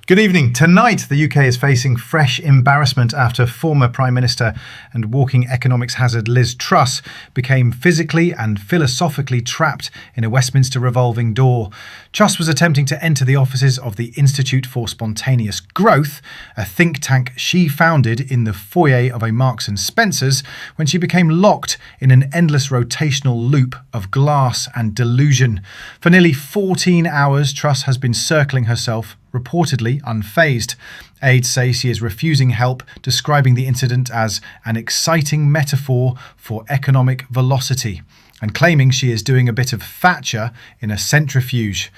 Good evening. Tonight, the UK is facing fresh embarrassment after former Prime Minister and walking economics hazard Liz Truss became physically and philosophically trapped in a Westminster revolving door. Truss was attempting to enter the offices of the Institute for Spontaneous Growth, a think tank she founded in the foyer of a Marks and Spencer's, when she became locked in an endless rotational loop of glass and delusion. For nearly 14 hours, Truss has been circling herself, reportedly unfazed. Aides say she is refusing help, describing the incident as an exciting metaphor for economic velocity, and claiming she is doing a bit of Thatcher in a centrifuge.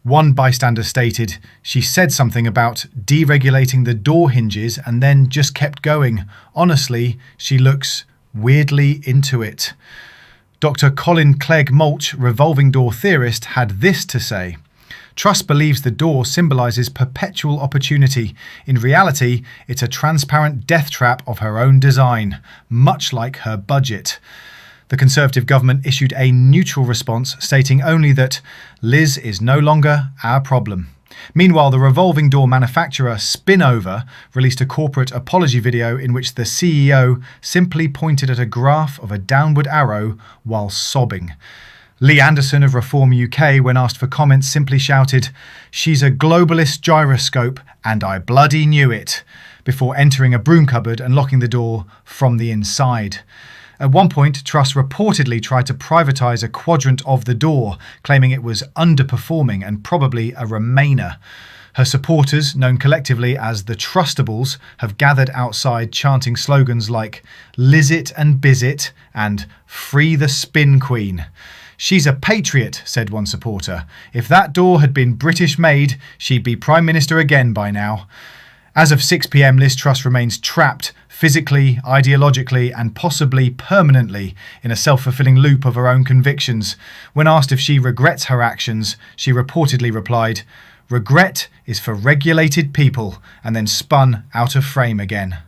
One bystander stated she said something about deregulating the door hinges and then just kept going. Honestly, she looks weirdly into it. Dr. Colin Clegg-Mulch, revolving door theorist, had this to say. Truss believes the door symbolises perpetual opportunity. In reality, it's a transparent death trap of her own design, much like her budget. The Conservative government issued a neutral response, stating only that Liz is no longer our problem. Meanwhile, the revolving door manufacturer Spinover released a corporate apology video in which the CEO simply pointed at a graph of a downward arrow while sobbing. Lee Anderson of Reform UK, when asked for comments, simply shouted, "She's a globalist gyroscope and I bloody knew it," before entering a broom cupboard and locking the door from the inside. At one point, Truss reportedly tried to privatise a quadrant of the door, claiming it was underperforming and probably a Remainer. Her supporters, known collectively as the Trustables, have gathered outside chanting slogans like "Liz it and biz it" and "Free the Spin Queen." "She's a patriot," said one supporter. "If that door had been British made, she'd be Prime Minister again by now." As of 6 p.m, Liz Truss remains trapped, physically, ideologically and possibly permanently, in a self-fulfilling loop of her own convictions. When asked if she regrets her actions, she reportedly replied, "Regret is for regulated people," and then spun out of frame again.